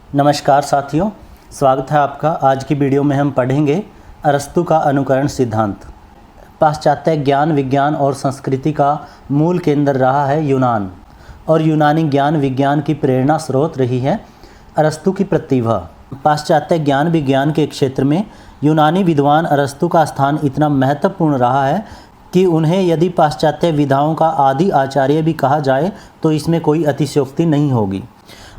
नमस्कार साथियों, स्वागत है आपका। आज की वीडियो में हम पढ़ेंगे अरस्तु का अनुकरण सिद्धांत। पाश्चात्य ज्ञान विज्ञान और संस्कृति का मूल केंद्र रहा है यूनान, और यूनानी ज्ञान विज्ञान की प्रेरणा स्रोत रही है अरस्तु की प्रतिभा। पाश्चात्य ज्ञान विज्ञान के क्षेत्र में यूनानी विद्वान अरस्तु का स्थान इतना महत्वपूर्ण रहा है कि उन्हें यदि पाश्चात्य विधाओं का आदि आचार्य भी कहा जाए तो इसमें कोई अतिशयोक्ति नहीं होगी।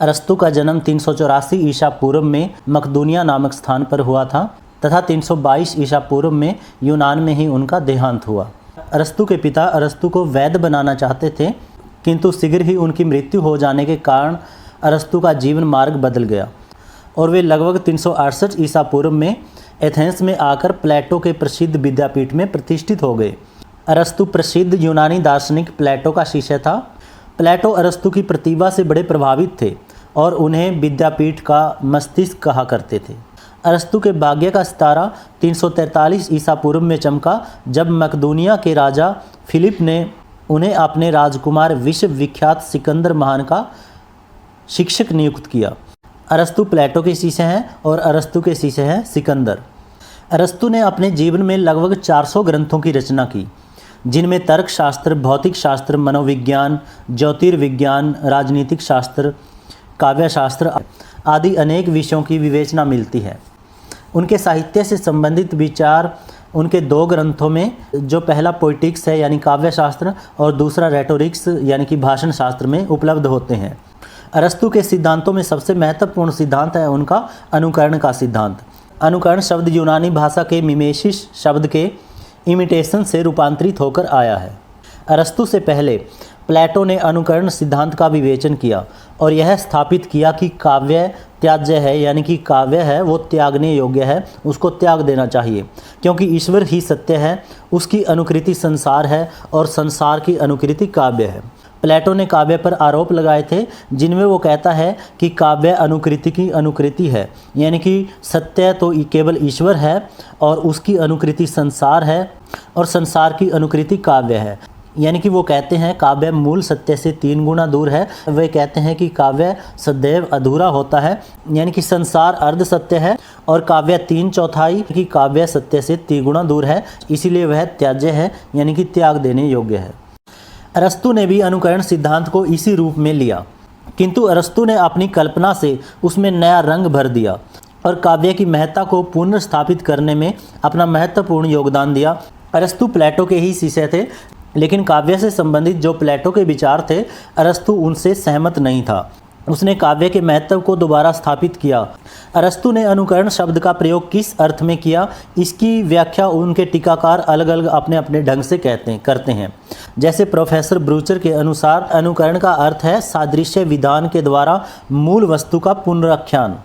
अरस्तु का जन्म 384 ईसा पूर्व में मकदूनिया नामक स्थान पर हुआ था तथा 322 ईसा पूर्व में यूनान में ही उनका देहांत हुआ। अरस्तु के पिता अरस्तु को वैद्य बनाना चाहते थे, किंतु शीघ्र ही उनकी मृत्यु हो जाने के कारण अरस्तु का जीवन मार्ग बदल गया और वे लगभग 368 ईसा पूर्व में एथेंस में आकर प्लेटो के प्रसिद्ध विद्यापीठ में प्रतिष्ठित हो गए। अरस्तु प्रसिद्ध यूनानी दार्शनिक प्लेटो का शिष्य था। प्लेटो अरस्तु की प्रतिभा से बड़े प्रभावित थे और उन्हें विद्यापीठ का मस्तिष्क कहा करते थे। अरस्तु के भाग्य का सितारा 343 ईसा पूर्व में चमका जब मकदूनिया के राजा फिलिप ने उन्हें अपने राजकुमार विश्व विख्यात सिकंदर महान का शिक्षक नियुक्त किया। अरस्तु प्लेटो के शिष्य हैं और अरस्तु के शिष्य हैं सिकंदर। अरस्तु ने अपने जीवन में लगभग 400 ग्रंथों की रचना की, जिनमें तर्कशास्त्र, भौतिक शास्त्र, मनोविज्ञान, ज्योतिर्विज्ञान, राजनीतिक शास्त्र, काव्यशास्त्र आदि अनेक विषयों की विवेचना मिलती है। उनके साहित्य से संबंधित विचार उनके 2 ग्रंथों में, जो पहला पोइटिक्स है यानी काव्यशास्त्र और दूसरा रेटोरिक्स यानी कि भाषण शास्त्र में उपलब्ध होते हैं। अरस्तु के सिद्धांतों में सबसे महत्वपूर्ण सिद्धांत है उनका अनुकरण का सिद्धांत। अनुकरण शब्द यूनानी भाषा के मिमेसिस शब्द के इमिटेशन से रूपांतरित होकर आया है। अरस्तु से पहले प्लेटो ने अनुकरण सिद्धांत का विवेचन किया और यह स्थापित किया कि काव्य त्याज्य है, यानी कि काव्य है वो त्यागने योग्य है, उसको त्याग देना चाहिए, क्योंकि ईश्वर ही सत्य है, उसकी अनुकृति संसार है और संसार की अनुकृति काव्य है। प्लेटो ने काव्य पर आरोप लगाए थे, जिनमें वो कहता है कि काव्य अनुकृति की अनुकृति है, यानी कि सत्य तो केवल ईश्वर है और उसकी अनुकृति संसार है और संसार की अनुकृति काव्य है। यानी कि वो कहते हैं काव्य मूल सत्य से 3 गुना दूर है। वे कहते हैं कि काव्य सदैव अधूरा होता है, यानी कि संसार अर्ध सत्य है और काव्य 3/4 की काव्य सत्य से 3 गुना दूर है, इसीलिए वह त्याज्य है, यानी कि त्याग देने योग्य है। अरस्तु ने भी अनुकरण सिद्धांत को इसी रूप में लिया, किंतु अरस्तु ने अपनी कल्पना से उसमें नया रंग भर दिया और काव्य की महत्ता को पुनर्स्थापित करने में अपना महत्वपूर्ण योगदान दिया। अरस्तु प्लेटो के ही शिष्य थे, लेकिन काव्य से संबंधित जो प्लेटो के विचार थे, अरस्तु उनसे सहमत नहीं था। उसने काव्य के महत्व को दोबारा स्थापित किया। अरस्तु ने अनुकरण शब्द का प्रयोग किस अर्थ में किया, इसकी व्याख्या उनके टीकाकार अलग अलग अपने अपने ढंग से करते हैं। जैसे प्रोफेसर ब्रूचर के अनुसार अनुकरण का अर्थ है सादृश्य विधान के द्वारा मूल वस्तु का पुनराख्यान,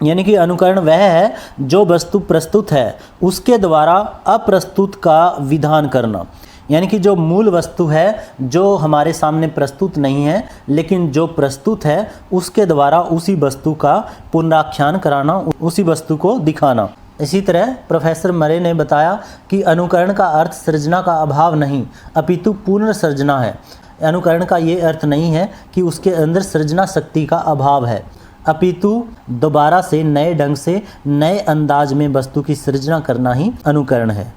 यानी कि अनुकरण वह है जो वस्तु प्रस्तुत है उसके द्वारा अप्रस्तुत का विधान करना, यानी कि जो मूल वस्तु है जो हमारे सामने प्रस्तुत नहीं है लेकिन जो प्रस्तुत है उसके द्वारा उसी वस्तु का पुनराख्यान कराना, उसी वस्तु को दिखाना। इसी तरह प्रोफेसर मरे ने बताया कि अनुकरण का अर्थ सृजना का अभाव नहीं अपितु पुनर्सृजना है। अनुकरण का ये अर्थ नहीं है कि उसके अंदर सृजना शक्ति का अभाव है, अपितु दोबारा से नए ढंग से नए अंदाज में वस्तु की सृजना करना ही अनुकरण है।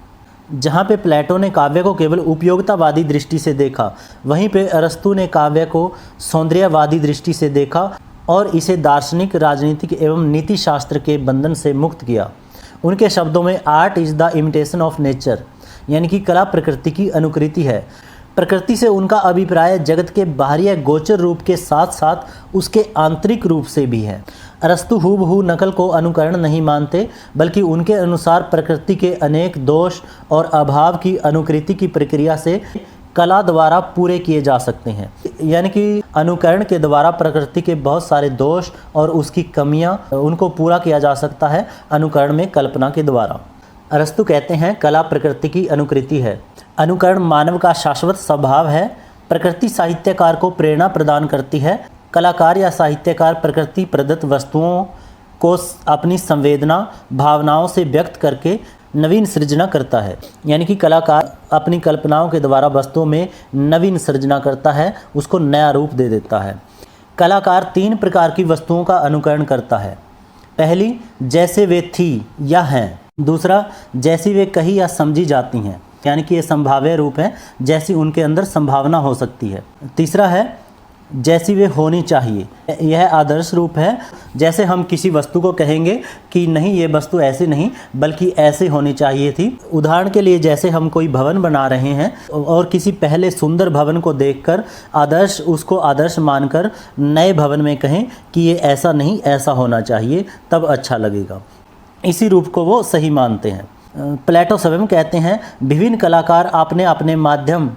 जहाँ पे प्लेटो ने काव्य को केवल उपयोगितावादी दृष्टि से देखा, वहीं पे अरस्तु ने काव्य को सौंदर्यवादी दृष्टि से देखा और इसे दार्शनिक, राजनीतिक एवं नीति शास्त्र के बंधन से मुक्त किया। उनके शब्दों में art is the imitation of nature, यानी कि कला प्रकृति की अनुकृति है। प्रकृति से उनका अभिप्राय जगत के बाहरी गोचर रूप के साथ साथ उसके आंतरिक रूप से भी है। अरस्तु हूबहू नकल को अनुकरण नहीं मानते, बल्कि उनके अनुसार प्रकृति के अनेक दोष और अभाव की अनुकृति की प्रक्रिया से कला द्वारा पूरे किए जा सकते हैं, यानी कि अनुकरण के द्वारा प्रकृति के बहुत सारे दोष और उसकी कमियां उनको पूरा किया जा सकता है अनुकरण में कल्पना के द्वारा। अरस्तु कहते हैं कला प्रकृति की अनुकृति है। अनुकरण मानव का शाश्वत स्वभाव है। प्रकृति साहित्यकार को प्रेरणा प्रदान करती है। कलाकार या साहित्यकार प्रकृति प्रदत्त वस्तुओं को अपनी संवेदना भावनाओं से व्यक्त करके नवीन सृजना करता है, यानी कि कलाकार अपनी कल्पनाओं के द्वारा वस्तुओं में नवीन सृजना करता है, उसको नया रूप दे देता है। कलाकार 3 प्रकार की वस्तुओं का अनुकरण करता है। पहली, जैसे वे थी या हैं। दूसरा, जैसी वे कही या समझी जाती हैं, यानी कि ये संभाव्य रूप है, जैसी उनके अंदर संभावना हो सकती है। तीसरा है जैसी वे होनी चाहिए, यह आदर्श रूप है। जैसे हम किसी वस्तु को कहेंगे कि नहीं, ये वस्तु ऐसे नहीं बल्कि ऐसे होनी चाहिए थी। उदाहरण के लिए, जैसे हम कोई भवन बना रहे हैं और किसी पहले सुंदर भवन को देखकर उसको आदर्श मानकर नए भवन में कहें कि ये ऐसा नहीं, ऐसा होना चाहिए, तब अच्छा लगेगा। इसी रूप को वो सही मानते हैं। प्लेटो स्वयं कहते हैं, विभिन्न कलाकार अपने अपने माध्यम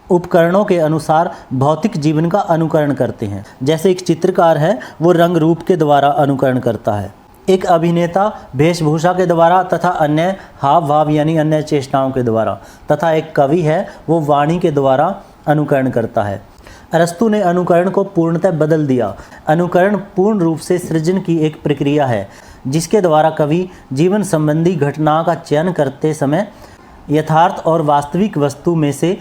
उपकरणों के अनुसार भौतिक जीवन का अनुकरण करते हैं। जैसे एक चित्रकार है, वो रंग रूप के द्वारा अनुकरण करता है। एक अभिनेता वेशभूषा के द्वारा तथा अन्य हाव भाव यानी अन्य चेष्टाओं के द्वारा, तथा एक कवि है, वो वाणी के द्वारा अनुकरण करता है। अरस्तु ने अनुकरण को पूर्णतः बदल दिया। अनुकरण पूर्ण रूप से सृजन की एक प्रक्रिया है, जिसके द्वारा कवि जीवन संबंधी घटनाओं का चयन करते समय यथार्थ और वास्तविक वस्तु में से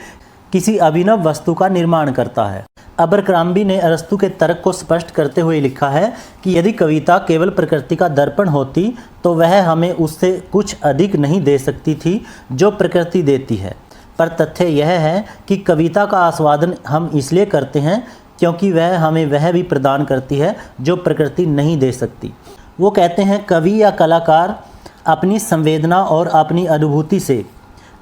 किसी अभिनव वस्तु का निर्माण करता है। अबरक्राम्बी ने अरस्तु के तर्क को स्पष्ट करते हुए लिखा है कि यदि कविता केवल प्रकृति का दर्पण होती तो वह हमें उससे कुछ अधिक नहीं दे सकती थी जो प्रकृति देती है। पर तथ्य यह है कि कविता का आस्वादन हम इसलिए करते हैं क्योंकि वह हमें वह भी प्रदान करती है जो प्रकृति नहीं दे सकती। वो कहते हैं, कवि या कलाकार अपनी संवेदना और अपनी अनुभूति से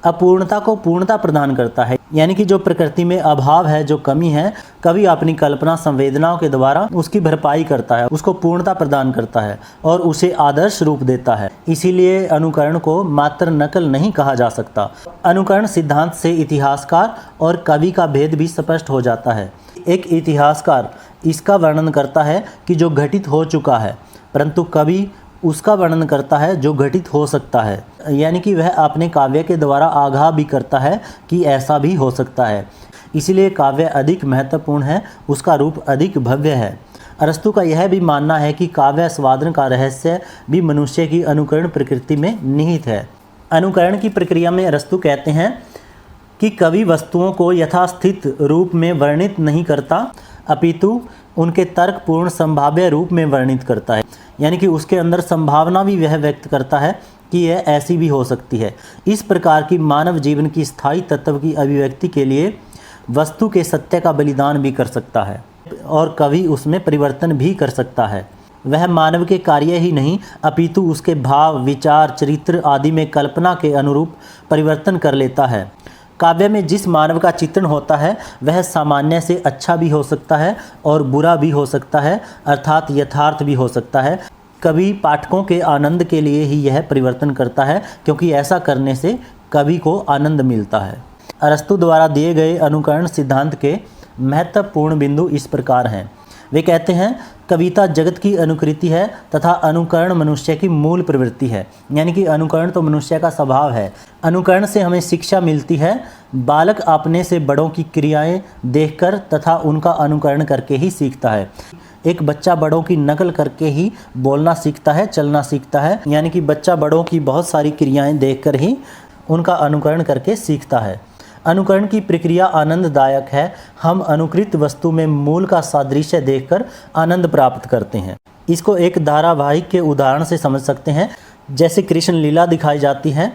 अपूर्णता को पूर्णता प्रदान करता है, यानी कि जो प्रकृति में अभाव है, जो कमी है, कवि अपनी कल्पना संवेदनाओं के द्वारा उसकी भरपाई करता है, उसको पूर्णता प्रदान करता है और उसे आदर्श रूप देता है। इसीलिए अनुकरण को मात्र नकल नहीं कहा जा सकता। अनुकरण सिद्धांत से इतिहासकार और कवि का भेद भी स्पष्ट हो जाता है। एक इतिहासकार इसका वर्णन करता है कि जो घटित हो चुका है, परंतु कवि उसका वर्णन करता है जो घटित हो सकता है, यानी कि वह अपने काव्य के द्वारा आगाह भी करता है कि ऐसा भी हो सकता है। इसलिए काव्य अधिक महत्वपूर्ण है, उसका रूप अधिक भव्य है। अरस्तु का यह भी मानना है कि काव्य आस्वादन का रहस्य भी मनुष्य की अनुकरण प्रकृति में निहित है। अनुकरण की प्रक्रिया में अरस्तु कहते हैं कि कवि वस्तुओं को यथास्थित रूप में वर्णित नहीं करता, अपितु उनके तर्कपूर्ण संभाव्य रूप में वर्णित करता है, यानी कि उसके अंदर संभावना भी वह व्यक्त करता है कि यह ऐसी भी हो सकती है। इस प्रकार की मानव जीवन की स्थायी तत्व की अभिव्यक्ति के लिए वस्तु के सत्य का बलिदान भी कर सकता है और कवि उसमें परिवर्तन भी कर सकता है। वह मानव के कार्य ही नहीं अपितु उसके भाव, विचार, चरित्र आदि में कल्पना के अनुरूप परिवर्तन कर लेता है। काव्य में जिस मानव का चित्रण होता है वह सामान्य से अच्छा भी हो सकता है और बुरा भी हो सकता है, अर्थात यथार्थ भी हो सकता है। कवि पाठकों के आनंद के लिए ही यह परिवर्तन करता है, क्योंकि ऐसा करने से कवि को आनंद मिलता है। अरस्तु द्वारा दिए गए अनुकरण सिद्धांत के महत्वपूर्ण बिंदु इस प्रकार हैं। वे कहते हैं, कविता जगत की अनुकृति है तथा अनुकरण मनुष्य की मूल प्रवृत्ति है, यानी कि अनुकरण तो मनुष्य का स्वभाव है। अनुकरण से हमें शिक्षा मिलती है। बालक अपने से बड़ों की क्रियाएं देखकर तथा उनका अनुकरण करके ही सीखता है। एक बच्चा बड़ों की नकल करके ही बोलना सीखता है, चलना सीखता है, यानी कि बच्चा बड़ों की बहुत सारी क्रियाएं देखकर ही उनका अनुकरण करके सीखता है। अनुकरण की प्रक्रिया आनंददायक है। हम अनुकृत वस्तु में मूल का सादृश्य देखकर आनंद प्राप्त करते हैं। इसको एक धारावाहिक के उदाहरण से समझ सकते हैं। जैसे कृष्ण लीला दिखाई जाती है,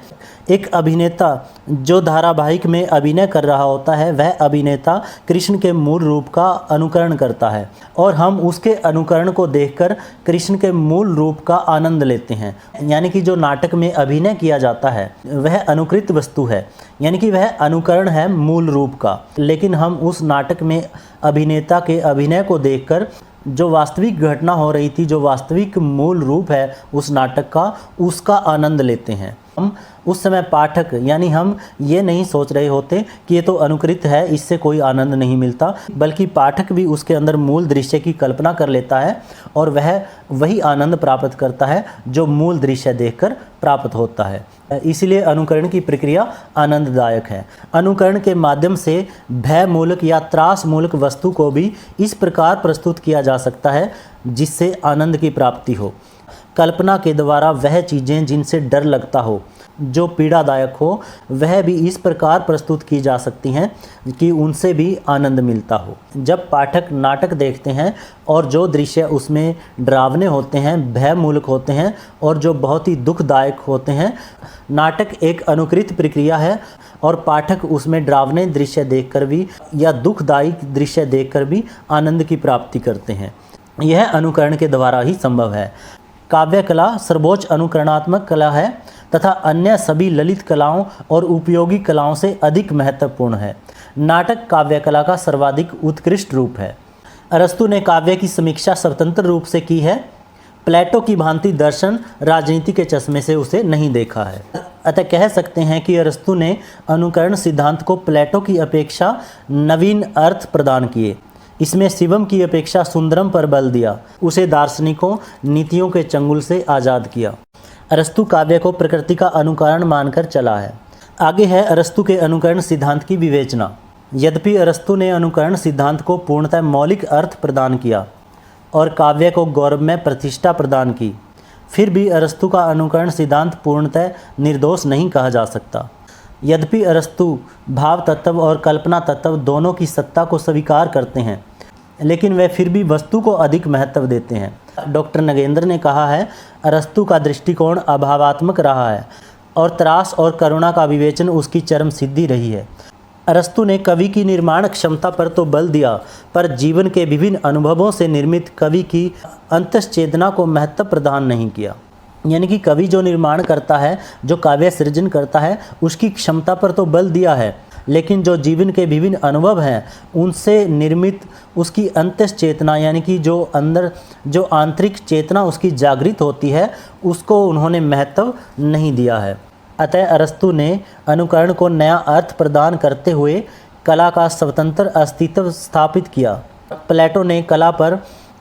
एक अभिनेता जो धारावाहिक में अभिनय कर रहा होता है वह अभिनेता कृष्ण के मूल रूप का अनुकरण करता है और हम उसके अनुकरण को देखकर कृष्ण के मूल रूप का आनंद लेते हैं। यानी कि जो नाटक में अभिनय किया जाता है वह अनुकृत वस्तु है, यानी कि वह अनुकरण है मूल रूप का, लेकिन हम उस नाटक में अभिनेता के अभिनय को देखकर जो वास्तविक घटना हो रही थी, जो वास्तविक मूल रूप है उस नाटक का, उसका आनंद लेते हैं। हम उस समय पाठक यानी हम ये नहीं सोच रहे होते कि ये तो अनुकृत है, इससे कोई आनंद नहीं मिलता, बल्कि पाठक भी उसके अंदर मूल दृश्य की कल्पना कर लेता है और वह वही आनंद प्राप्त करता है जो मूल दृश्य देखकर प्राप्त होता है। इसलिए अनुकरण की प्रक्रिया आनंददायक है। अनुकरण के माध्यम से भय मूलक या त्रास मूलक वस्तु को भी इस प्रकार प्रस्तुत किया जा सकता है जिससे आनंद की प्राप्ति हो। कल्पना के द्वारा वह चीज़ें जिनसे डर लगता हो, जो पीड़ादायक हो वह भी इस प्रकार प्रस्तुत की जा सकती हैं कि उनसे भी आनंद मिलता हो। जब पाठक नाटक देखते हैं और जो दृश्य उसमें डरावने होते हैं, भयमूलक होते हैं और जो बहुत ही दुखदायक होते हैं, नाटक एक अनुकृत प्रक्रिया है और पाठक उसमें डरावने दृश्य देखकर भी या दुखदायी दृश्य देखकर भी आनंद की प्राप्ति करते हैं। यह अनुकरण के द्वारा ही संभव है। काव्य कला सर्वोच्च अनुकरणात्मक कला है तथा अन्य सभी ललित कलाओं और उपयोगी कलाओं से अधिक महत्वपूर्ण है। नाटक काव्य कला का सर्वाधिक उत्कृष्ट रूप है। अरस्तु ने काव्य की समीक्षा स्वतंत्र रूप से की है। प्लेटो की भांति दर्शन राजनीति के चश्मे से उसे नहीं देखा है। अतः कह सकते हैं कि अरस्तु ने अनुकरण सिद्धांत को प्लेटो की अपेक्षा नवीन अर्थ प्रदान किए। इसमें शिवम की अपेक्षा सुंदरम पर बल दिया, उसे दार्शनिकों नीतियों के चंगुल से आज़ाद किया। अरस्तु काव्य को प्रकृति का अनुकरण मानकर चला है। आगे है अरस्तु के अनुकरण सिद्धांत की विवेचना। यद्यपि अरस्तु ने अनुकरण सिद्धांत को पूर्णतः मौलिक अर्थ प्रदान किया और काव्य को गौरवमय प्रतिष्ठा प्रदान की, फिर भी अरस्तु का अनुकरण सिद्धांत पूर्णतः निर्दोष नहीं कहा जा सकता। यद्यपि अरस्तु भाव तत्व और कल्पना तत्व दोनों की सत्ता को स्वीकार करते हैं, लेकिन वे फिर भी वस्तु को अधिक महत्व देते हैं। डॉक्टर नगेंद्र ने कहा है, अरस्तु का दृष्टिकोण अभावात्मक रहा है और त्रास और करुणा का विवेचन उसकी चरम सिद्धि रही है। अरस्तु ने कवि की निर्माण क्षमता पर तो बल दिया, पर जीवन के विभिन्न अनुभवों से निर्मित कवि की अंतश्चेतना को महत्व प्रदान नहीं किया। यानी कि कवि जो निर्माण करता है, जो काव्य सृजन करता है, उसकी क्षमता पर तो बल दिया है, लेकिन जो जीवन के विभिन्न अनुभव हैं उनसे निर्मित उसकी अंतश्चेतना यानी कि जो अंदर जो आंतरिक चेतना उसकी जागृत होती है, उसको उन्होंने महत्व नहीं दिया है। अतः अरस्तु ने अनुकरण को नया अर्थ प्रदान करते हुए कला का स्वतंत्र अस्तित्व स्थापित किया। प्लेटो ने कला पर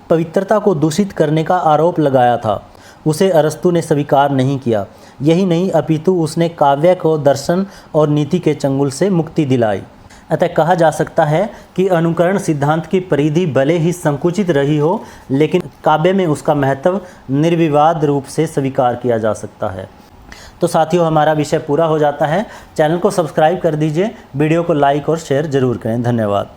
पवित्रता को दूषित करने का आरोप लगाया था, उसे अरस्तु ने स्वीकार नहीं किया। यही नहीं, अपितु उसने काव्य को दर्शन और नीति के चंगुल से मुक्ति दिलाई। अतः कहा जा सकता है कि अनुकरण सिद्धांत की परिधि भले ही संकुचित रही हो, लेकिन काव्य में उसका महत्व निर्विवाद रूप से स्वीकार किया जा सकता है। तो साथियों, हमारा विषय पूरा हो जाता है। चैनल को सब्सक्राइब कर दीजिए, वीडियो को लाइक और शेयर जरूर करें। धन्यवाद।